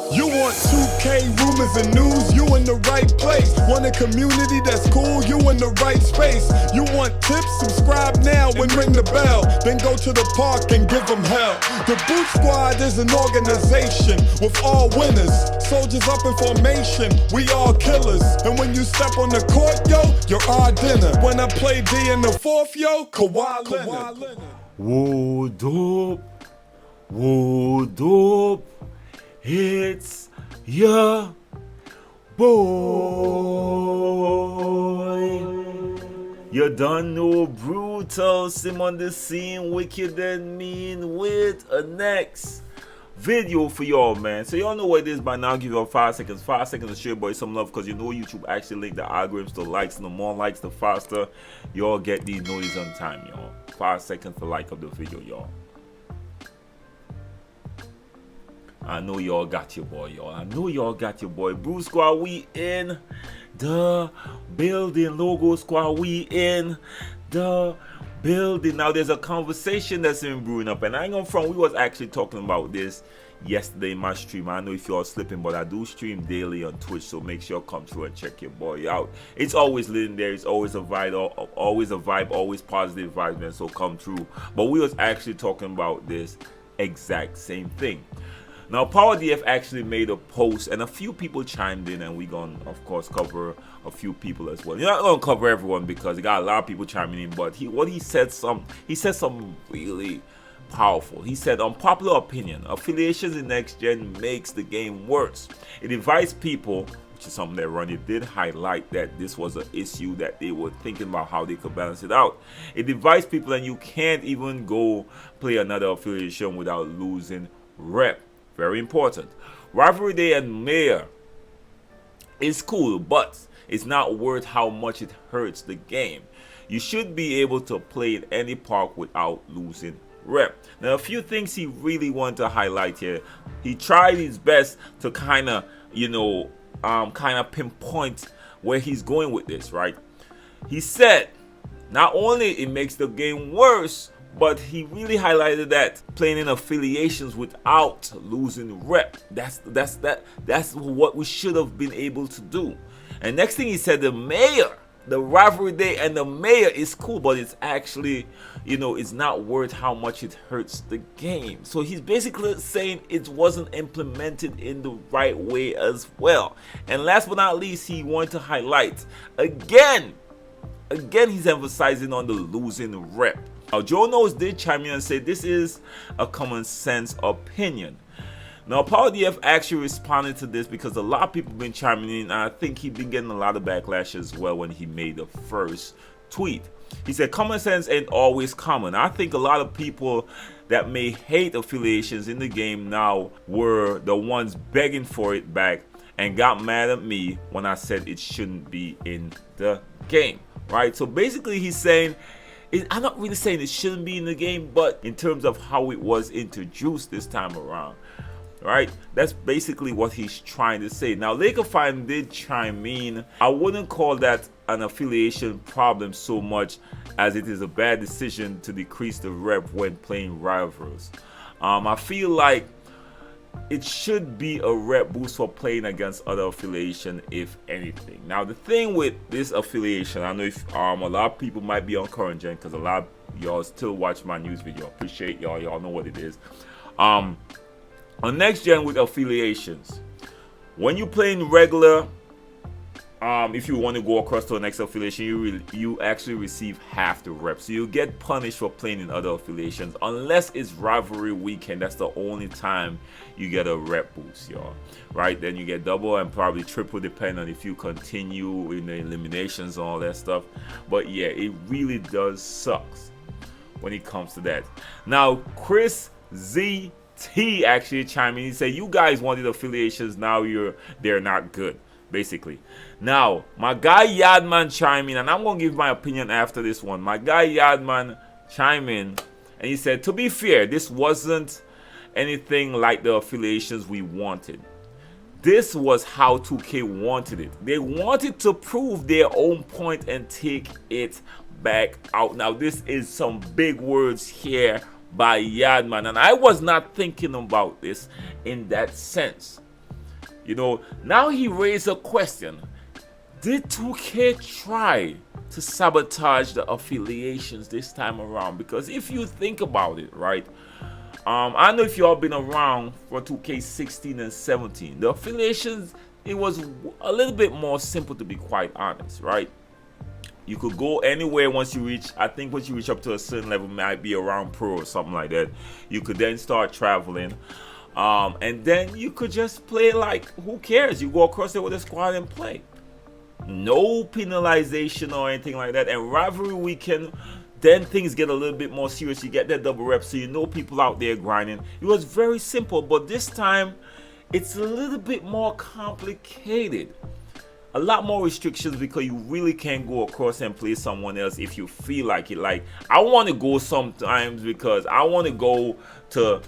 You want 2K rumors and news, you in the right place. Want a community that's cool, you in the right space. You want tips, subscribe now and ring the bell. Then go to the park and give them hell. The Boot Squad is an organization with all winners. Soldiers up in formation, we all killers. And when you step on the court, yo, you're our dinner. When I play D in the fourth, yo, Kawhi Leonard. Whoa, dope. Whoa, dope. It's your boy. You done know brutal, sim on the scene, wicked and mean with a next video for y'all, man. So y'all know what it is by now. Give y'all 5 seconds. 5 seconds to share boy some love, because you know YouTube actually link the algorithms to likes, and the more likes the faster y'all get these notices on time, y'all. 5 seconds to like up the video, y'all. I know y'all got your boy, y'all. I know y'all got your boy. Brew Squad, we in the building. Logo Squad, we in the building. Now, there's a conversation that's been brewing up, and I ain't gonna front. We was actually talking about this yesterday in my stream. I know if y'all slipping, but I do stream daily on Twitch, so make sure you come through and check your boy out. It's always lit in there. It's always a vibe, always positive vibes, man. So come through. But we was actually talking about this exact same thing. Now, Power DF actually made a post, and a few people chimed in, and we gonna, of course, cover a few people as well. You're not gonna cover everyone because he got a lot of people chiming in, but he said something really powerful. He said, unpopular opinion, affiliations in next gen makes the game worse. It divides people, which is something that Ronnie did highlight, that this was an issue that they were thinking about how they could balance it out. It divides people, and you can't even go play another affiliation without losing rep. Very important. Rivalry Day and Mayor is cool, but it's not worth how much it hurts the game. You should be able to play in any park without losing rep. Now, a few things he really wanted to highlight here. He tried his best to kind of, pinpoint where he's going with this, right? He said, not only it makes the game worse, but he really highlighted that playing in affiliations without losing rep. That's what we should have been able to do. And next thing he said, the rivalry day and the mayor is cool, but it's actually, it's not worth how much it hurts the game. So he's basically saying it wasn't implemented in the right way as well. And last but not least, he wanted to highlight again, he's emphasizing on the losing rep. Now, Joe Knows did chime in and say this is a common sense opinion. Now, Power DF actually responded to this because a lot of people have been chiming in, and I think he's been getting a lot of backlash as well when he made the first tweet. He said, common sense ain't always common. I think a lot of people that may hate affiliations in the game now were the ones begging for it back and got mad at me when I said it shouldn't be in the game, right? So basically he's saying, I'm not really saying it shouldn't be in the game, but in terms of how it was introduced this time around, right? That's basically what he's trying to say. Now, LAKERFAN did chime in. I wouldn't call that an affiliation problem so much as it is a bad decision to decrease the rep when playing rivals. I feel like it should be a rep boost for playing against other affiliation, if anything. Now, the thing with this affiliation, I know if a lot of people might be on current gen, because a lot of y'all still watch my news video. Appreciate y'all know what it is. On next gen with affiliations, when you playing regular, if you want to go across to the next affiliation, you actually receive half the reps. So you get punished for playing in other affiliations unless it's rivalry weekend. That's the only time you get a rep boost, y'all. Right? Then you get double and probably triple depending on if you continue in the eliminations and all that stuff. But yeah, it really does suck when it comes to that. Now, KRISZEETee actually chimed in. He said, you guys wanted affiliations, now they're not good. Basically. Now, my guy YAADMAN chime in, and I'm going to give my opinion after this one. My guy YAADMAN chime in, and he said, to be fair, this wasn't anything like the affiliations we wanted. This was how 2K wanted it. They wanted to prove their own point and take it back out. Now, this is some big words here by YAADMAN, and I was not thinking about this in that sense. You know, now he raised a question. Did 2K try to sabotage the affiliations this time around? Because if you think about it, right? I know if you all been around for 2K16 and 17, the affiliations, it was a little bit more simple, to be quite honest, right? You could go anywhere once you reach, I think once you reach up to a certain level, might be around pro or something like that. You could then start traveling. And then you could just play like, who cares? You go across there with a squad and play. No penalization or anything like that. And rivalry weekend, then things get a little bit more serious. You get that double rep, so you know people out there grinding. It was very simple, but this time it's a little bit more complicated. A lot more restrictions because you really can't go across and play someone else if you feel like it. Like, I want to go sometimes because I want to go to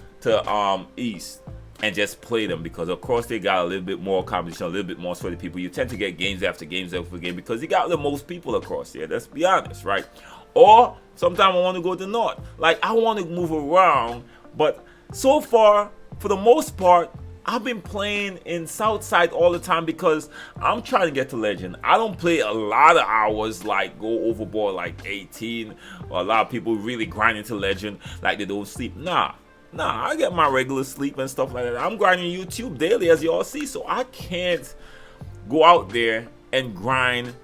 East and just play them, because of course they got a little bit more competition, a little bit more sweaty people. You tend to get games after games after game because you got the most people across there. Let's be honest, right? Or sometimes I want to go to North. Like, I want to move around, but so far, for the most part, I've been playing in Southside all the time because I'm trying to get to Legend. I don't play a lot of hours, like go overboard like 18, or a lot of people really grinding to Legend like they don't sleep. Nah, I get my regular sleep and stuff like that. I'm grinding YouTube daily, as you all see, so I can't go out there and grind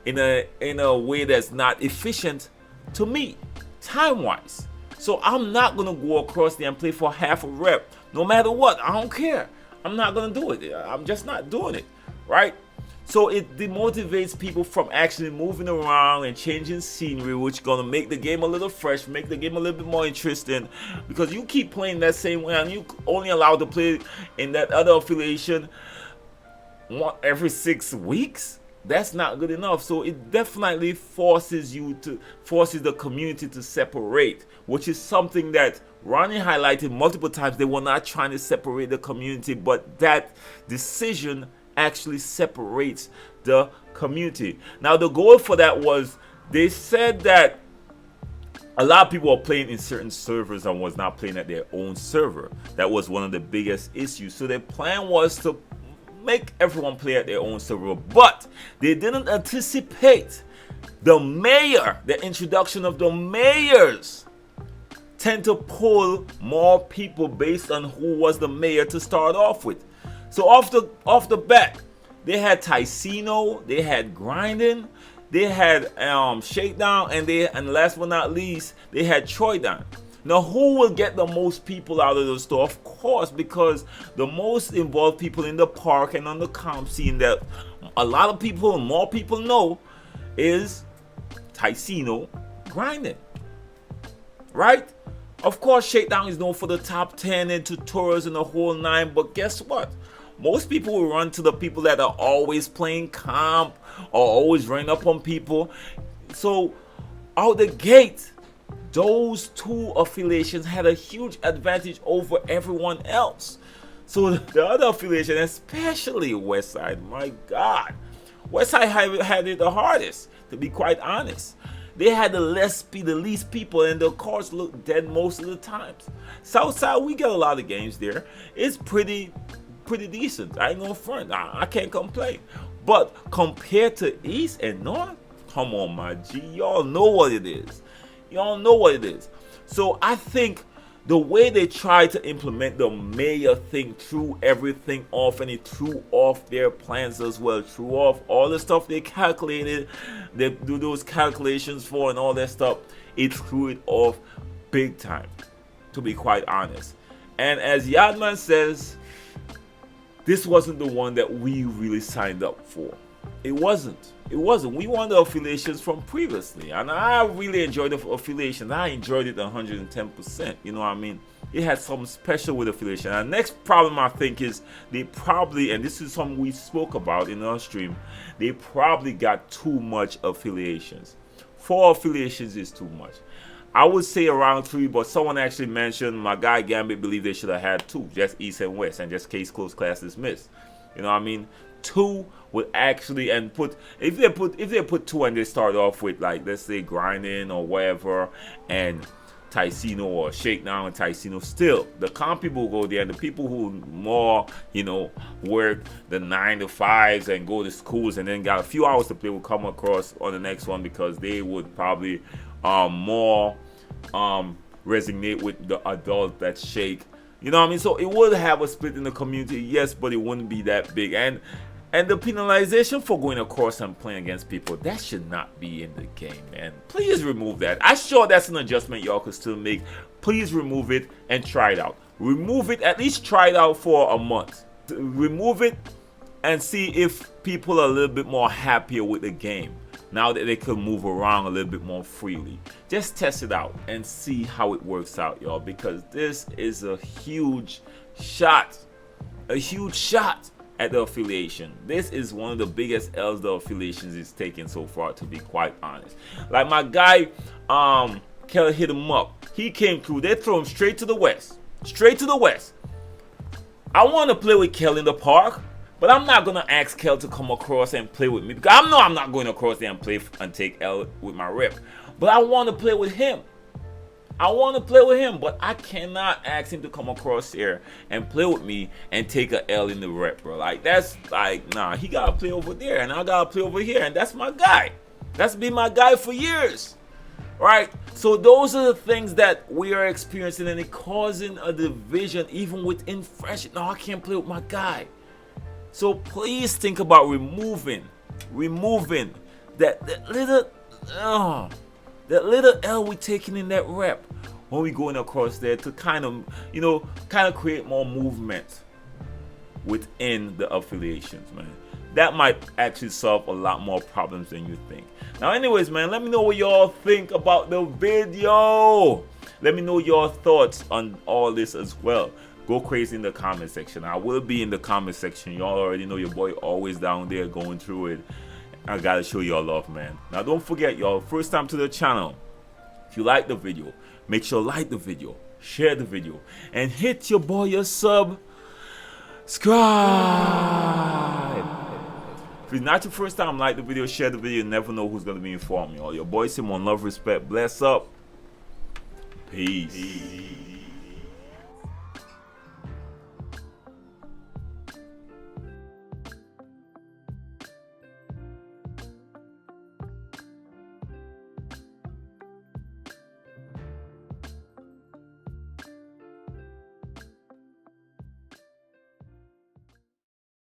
in a way that's not efficient to me, time-wise. So I'm not gonna go across there and play for half a rep, no matter what. I don't care. I'm not gonna do it. I'm just not doing it, right? So it demotivates people from actually moving around and changing scenery, which is gonna make the game a little fresh, make the game a little bit more interesting. Because you keep playing that same way and you only allowed to play in that other affiliation every 6 weeks. That's not good enough. So it definitely forces the community to separate, which is something that Ronnie highlighted multiple times. They were not trying to separate the community, but that decision actually separates the community. Now, the goal for that was, they said that a lot of people are playing in certain servers and was not playing at their own server. That was one of the biggest issues. So their plan was to make everyone play at their own server, but they didn't anticipate the introduction of the mayors tend to pull more people based on who was the mayor to start off with. So off the bat, they had Ticino, they had Grinding, they had Shakedown, and last but not least, they had Troydown. Now, who will get the most people out of the store? Of course, because the most involved people in the park and on the comp scene that a lot of people, more people know, is Ticino Grinding, right? Of course, Shakedown is known for the top 10 and tutorials and the whole 9, but guess what? Most people will run to the people that are always playing comp or always running up on people. So, out the gate, those two affiliations had a huge advantage over everyone else. So the other affiliation, especially Westside, my God, Westside had it the hardest, to be quite honest. They had the least people, and the cards looked dead most of the times. Southside, we get a lot of games there. It's pretty decent. I ain't gonna front. I can't complain. But compared to East and North, come on, my G, y'all know what it is. Y'all know what it is. So I think the way they tried to implement the mayor thing threw everything off, and it threw off their plans as well. Threw off all the stuff they calculated, they do those calculations for and all that stuff. It threw it off big time, to be quite honest. And as YAADMAN says, this wasn't the one that we really signed up for. It wasn't. We won the affiliations from previously, and I really enjoyed the affiliations. I enjoyed it 110%. You know what I mean? It had something special with affiliation. And the next problem, I think, is they probably, and this is something we spoke about in our stream, they probably got too much affiliations. 4 affiliations is too much. I would say around 3, but someone actually mentioned, my guy Gambit believed they should have had 2, just East and West, and just case closed, class dismissed. You know what I mean? 2 would actually, and if they put 2 and they start off with, like, let's say Grinding or whatever, and Ticino or Shakedown and Ticino, still the calm people go there, and the people who more, you know, work the 9 to 5s and go to schools and then got a few hours to play will come across on the next one, because they would probably more resonate with the adult that shake. You know what I mean? So it would have a split in the community, yes, but it wouldn't be that big. And the penalization for going across and playing against people, that should not be in the game, man. Please remove that. I'm sure that's an adjustment y'all could still make. Please remove it and try it out. Remove it, at least try it out for a month. Remove it and see if people are a little bit more happier with the game now that they can move around a little bit more freely. Just test it out and see how it works out, y'all, because this is a huge shot. A huge shot at the affiliation. This is one of the biggest L's the affiliations is taking so far, to be quite honest. Like my guy, Kelly hit him up. He came through. They throw him straight to the west. Straight to the west. I want to play with Kelly in the park, but I'm not gonna ask Kel to come across and play with me, because I know I'm not going across there and play and take L with my rep. But I want to play with him. I want to play with him, but I cannot ask him to come across here and play with me and take a L in the rep, bro. Like, that's like, nah, he gotta play over there and I gotta play over here, and that's my guy. That's been my guy for years, right? So those are the things that we are experiencing, and it causing a division even within fresh. No, I can't play with my guy. So please think about removing that little L we taking in that rep when we going across there, to kind of, you know, create more movement within the affiliations, man. That might actually solve a lot more problems than you think. Now, anyways, man, let me know what y'all think about the video. Let me know your thoughts on all this as well. Go crazy in the comment section. I will be in the comment section. Y'all already know your boy always down there going through it. I gotta show y'all love, man. Now, don't forget, y'all, first time to the channel, if you like the video, make sure like the video, share the video, and hit your boy a subscribe. If it's not your first time, like the video, share the video. You never know who's gonna be informed, y'all. Your boy Simon, love, respect, bless up, peace.